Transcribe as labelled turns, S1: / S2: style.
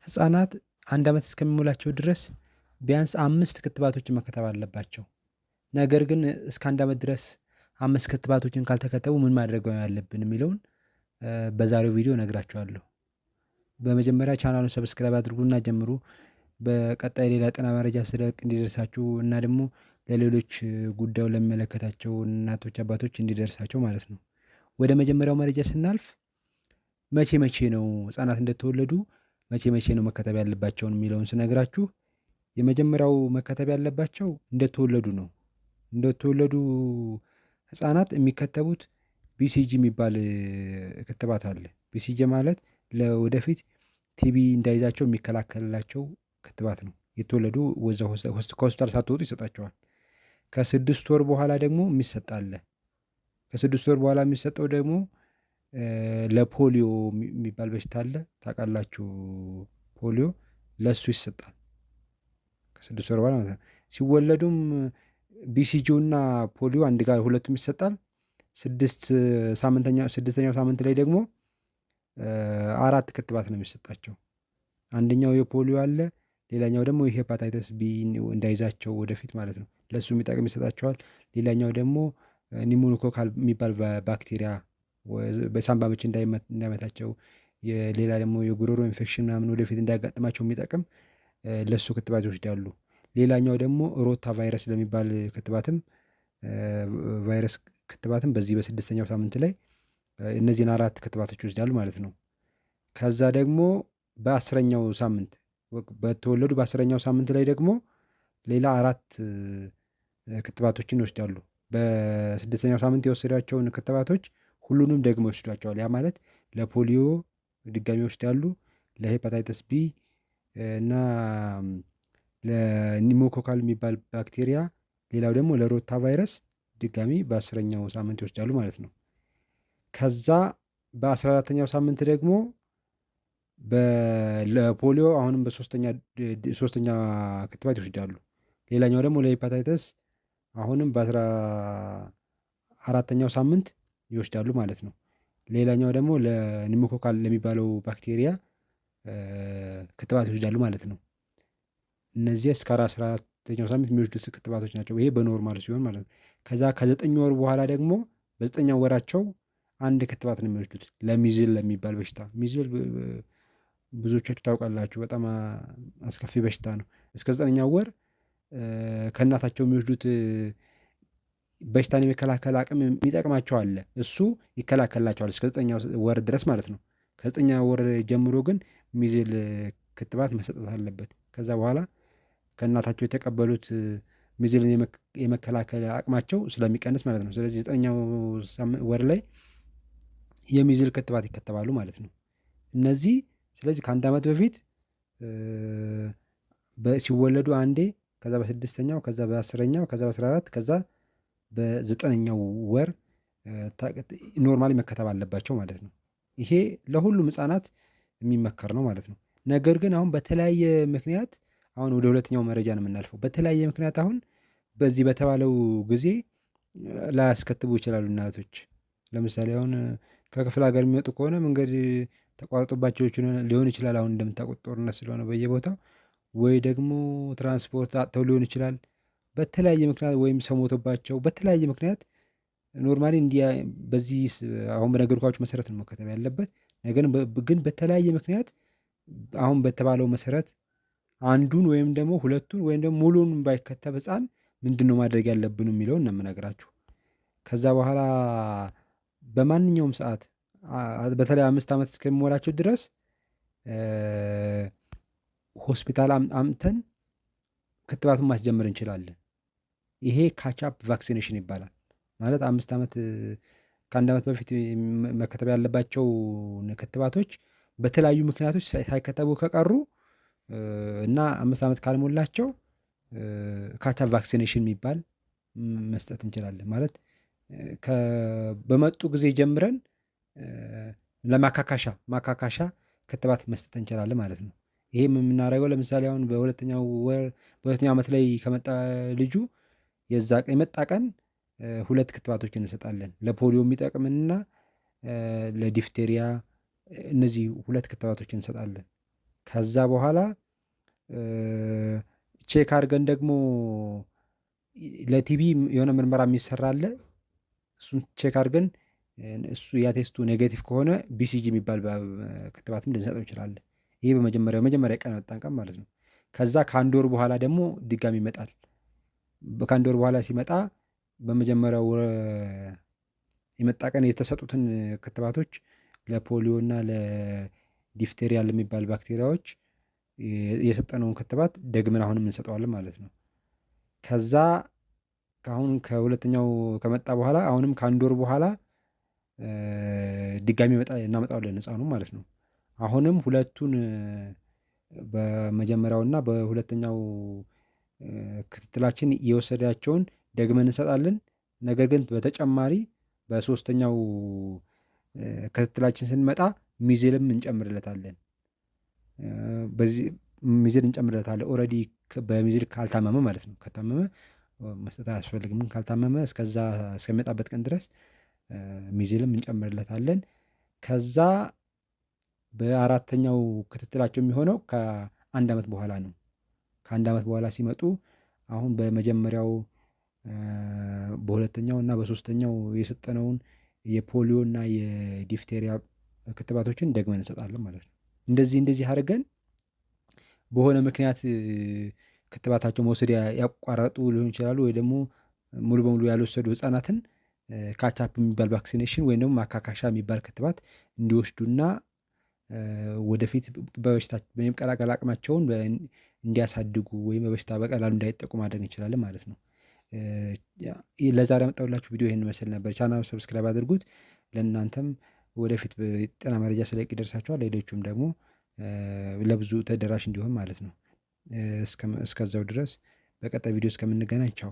S1: ህፃናት አንድ ዓመት እስከሚሞላቸው ድረስ ቢያንስ 5 ክትባቶችን መከተብ አለባቸው። ነገር ግን እስከ አንድ ዓመት ድረስ 5 ክትባቶችን ካልተከተቡ ምን ማድረግ ያለብን የሚለውን በዛሬው ቪዲዮ እነግራችኋለሁ። በመጀመሪያ ቻናሉን ሰብስክራይብ አድርጉና ጀምሩ። በቀጣይ ሌላ ጤና መረጃ ስለቅ እንዲደርሳችሁ እና ደግሞ ለሌሎች ጉዳዩ ለሚመለከታቸው እናቶች፣ አባቶች እንዲደርሳቸው ማለት ነው። ወደ መጀመሪያው መረጃ ስናልፍ መቼ መቼ ነው ህፃናት እንደተወለዱ መቼ መቼ ነው መከተብ ያለባቸውን የሚለውን ስነግራችሁ የመጀመሪያው መከተብ ያለባቸው እንደተወለዱ ነው። እንደተወለዱ ህፃናት የሚከተቡት ቢሲጂ የሚባል ክትባት አለ። ቢሲጂ ማለት ለወደፊት ቲቢ እንዳይዛቸው የሚከላከልላቸው ክትባት ነው። የተወለዱ ከሆስፒታል ሳትወጡ ይሰጣቸዋል። ከ6 ወር በኋላ ደግሞ የሚሰጥ አለ። ከ6 ወር በኋላ የሚሰጠው ደግሞ ለፖሊዮ የሚባል በሽታ አለ። ታውቃላችሁ? ፖሊዮ ለሱ ይሰጣል ከ6 ወር በኋላ ማለት ነው። ሲወለዱም ቢሲጂው እና ፖሊዮ አንድ ጋር ሁለቱም ይሰጣል። ስድስተኛው ሳምንት ላይ ደግሞ 4 ክትባት ነው የሚሰጣቸው። አንደኛው የፖሊዮ አለ፣ ሌላኛው ደግሞ የሄፓታይተስ ቢ እንዳይዛቸው ወደፊት ማለት ነው፣ ለሱ የሚጠቅም ይሰጣቸዋል። ሌላኛው ደግሞ ኒሞኖኮካል የሚባል ባክቴሪያ በሳምባ ምች እንዳይመታቸው፣ ሌላ ደግሞ የጉሮሮ ኢንፌክሽን ምናምን ወደፊት እንዳያጋጥማቸው የሚጠቅም ለሱ ክትባት ይወስዳሉ። ሌላኛው ደግሞ ሮታ ቫይረስ ለሚባል ክትባትም ቫይረስ ክትባትም በዚህ በ6ኛው ሳምንት ላይ እነዚህን 4 ክትባቶች ይወስዳሉ ማለት ነው። ከዛ ደግሞ በ10ኛው ሳምንት በተወለዱ በ10ኛው ሳምንት ላይ ደግሞ ሌላ 4 ክትባቶችን ይወስዳሉ። በ6ኛው ሳምንት የወሰዷቸውን ክትባቶች ሁሉንም ደግሞ ይወስዷቸዋል። ያ ማለት ለፖሊዮ ድጋሚ ይወስዳሉ፣ ለሄፓታይተስ ቢ እና ለኒሞኮካል የሚባል ባክቴሪያ፣ ሌላው ደግሞ ለሮታ ቫይረስ ድጋሚ በ10ኛው ሳምንት ይወስዳሉ ማለት ነው። ከዛ በ14ኛው ሳምንት ደግሞ ለፖሊዮ አሁንም ሶስተኛ ክትባት ይወስዳሉ። ሌላኛው ደግሞ ለሄፓታይተስ አሁንም በ14ኛው ሳምንት ይወስዳሉ ማለት ነው። ሌላኛው ደግሞ ለኒሞኮካል ለሚባለው ባክቴሪያ ክትባት ይወስዳሉ ማለት ነው። እነዚህ እስከ 14ኛው ሳምንት የሚወስዱት ክትባቶች ናቸው። ይሄ በኖርማል ሲሆን ማለት ነው። ከዛ ከ9 ወር በኋላ ደግሞ በ9ኛው ወራቸው አንድ ክትባት ነው የሚወስዱት ለሚዝል ለሚባል በሽታ። ሚዝል ብዙዎቻችሁ ታውቃላችሁ፣ በጣም አስከፊ በሽታ ነው። እስከ 9ኛው ወር ከእናታቸው የሚወስዱት በሽታን የመከላከል አቅም የሚጠቅማቸው አለ። እሱ ይከላከልላቸዋል እስከ 9ኛው ወር ድረስ ማለት ነው። ከ9ኛው ወር ጀምሮ ግን ሚዝል ክትባት መሰጠት አለበት። ከዛ በኋላ ከእናታቸው የተቀበሉት ሚዝልን የመከላከል አቅማቸው ስለሚቀንስ ማለት ነው። ስለዚህ 9ኛው ወር ላይ የሚዝል ክትባት ይከተባሉ ማለት ነው እነዚህ። ስለዚህ ከ1 ዓመት በፊት ሲወለዱ አንዴ፣ ከዛ በ6ኛው፣ ከዛ በ10ኛው፣ ከዛ በ14 ከዛ በ9ኛው ወር ኖርማሊ መከተብ አለባቸው ማለት ነው። ይሄ ለሁሉም ህፃናት የሚመከር ነው ማለት ነው። ነገር ግን አሁን በተለያየ ምክንያት አሁን ወደ ሁለተኛው መረጃ ነው የምናልፈው። በተለያየ ምክንያት አሁን በዚህ በተባለው ጊዜ ላያስከትቡ ይችላሉ እናቶች። ለምሳሌ አሁን ከክፍለ ሀገር የሚመጡ ከሆነ መንገድ ተቋርጦባቸው ሊሆን ይችላል። አሁን እንደምታውቁት ጦርነት ስለሆነ በየቦታው፣ ወይ ደግሞ ትራንስፖርት አጥተው ሊሆን ይችላል። በተለያየ ምክንያት ወይም ሰው ሞቶባቸው በተለያየ ምክንያት ኖርማሊ በዚህ አሁን በነገርኳችሁ መሰረት ነው መከተብ ያለበት። ነገር ግን በተለያየ ምክንያት አሁን በተባለው መሰረት አንዱን ወይም ደግሞ ሁለቱን ወይም ደግሞ ሙሉን ባይከተብ ህፃን ምንድን ነው ማድረግ ያለብን የሚለውን ነው የምነግራችሁ። ከዛ በኋላ በማንኛውም ሰዓት በተለይ 5 ዓመት እስከሚሞላቸው ድረስ ሆስፒታል አምጥተን ክትባቱን ማስጀመር እንችላለን። ይሄ ካቻፕ ቫክሲኔሽን ይባላል። ማለት 5 ዓመት ከ1 ዓመት በፊት መከተብ ያለባቸው ክትባቶች በተለያዩ ምክንያቶች ሳይከተቡ ከቀሩ እና 5 ዓመት ካልሞላቸው ካቻፕ ቫክሲኔሽን የሚባል መስጠት እንችላለን። ማለት በመጡ ጊዜ ጀምረን ለማካካሻ ክትባት መስጠት እንችላለን ማለት ነው። ይሄም የምናደርገው ለምሳሌ አሁን በሁለተኛው ዓመት ላይ ከመጣ ልጁ የመጣ ቀን 2 ክትባቶችን እንሰጣለን። ለፖሊዮ የሚጠቅምና ለዲፍቴሪያ፣ እነዚህ 2 ክትባቶችን እንሰጣለን። ከዛ በኋላ ቼክ አድርገን ደግሞ ለቲቢ የሆነ ምርመራ የሚሰራ አለ። እሱን ቼክ አድርገን እሱ ያ ቴስቱ ኔጌቲቭ ከሆነ ቢሲጂ የሚባል ክትባትም ልንሰጠው እንችላለን። ይህ መጀመሪያ ቀን መጣን ቀን ማለት ነው። ከዛ ከአንድ ወር በኋላ ደግሞ ድጋሚ ይመጣል። ከአንድ ወር በኋላ ሲመጣ በመጀመሪያው የመጣ ቀን የተሰጡትን ክትባቶች ለፖሊዮ እና ለዲፍቴሪያ ለሚባል ባክቴሪያዎች የሰጠነውን ክትባት ደግመን አሁንም እንሰጠዋለን ማለት ነው። ከዛ አሁን ከሁለተኛው ከመጣ በኋላ አሁንም ከአንድ ወር በኋላ ድጋሚ እናመጣዋለን ሕፃኑ ማለት ነው። አሁንም ሁለቱን በመጀመሪያውና በሁለተኛው ክትትላችን የወሰዳቸውን ደግመን እንሰጣለን። ነገር ግን በተጨማሪ በሶስተኛው ክትትላችን ስንመጣ ሚዝልም እንጨምርለታለን። በዚህ ሚዝል እንጨምርለታለን። ኦልሬዲ በሚዝል ካልታመመ ማለት ነው። ከታመመ መስጠት አያስፈልግም። ካልታመመ እስከዛ እስከሚመጣበት ቀን ድረስ ሚዝልም እንጨምርለታለን። ከዛ በአራተኛው ክትትላቸው የሚሆነው ከአንድ ዓመት በኋላ ነው። ከአንድ ዓመት በኋላ ሲመጡ አሁን በመጀመሪያው በሁለተኛው እና በሶስተኛው የሰጠነውን የፖሊዮ እና የዲፍቴሪያ ክትባቶችን ደግመን እንሰጣለን ማለት ነው። እንደዚህ አድርገን በሆነ ምክንያት ክትባታቸው መውሰድ ያቋረጡ ሊሆን ይችላሉ፣ ወይ ደግሞ ሙሉ በሙሉ ያልወሰዱ ህፃናትን ካቻፕ የሚባል ቫክሲኔሽን ወይም ደግሞ ማካካሻ የሚባል ክትባት እንዲወስዱና ወደፊት በበሽታ የመቀላቀል አቅማቸውን እንዲያሳድጉ ወይም በበሽታ በቀላሉ እንዳይጠቁ ማድረግ እንችላለን ማለት ነው። ለዛሬ ያመጣሁላችሁ ቪዲዮ ይህን መስል ነበር። ቻናሉ ሰብስክራይብ አድርጉት። ለእናንተም ወደፊት ጤና መረጃ ስለቅ ይደርሳችኋል። ሌሎቹም ደግሞ ለብዙ ተደራሽ እንዲሆን ማለት ነው። እስከዛው ድረስ በቀጣይ ቪዲዮ እስከምንገናኝ ቻው።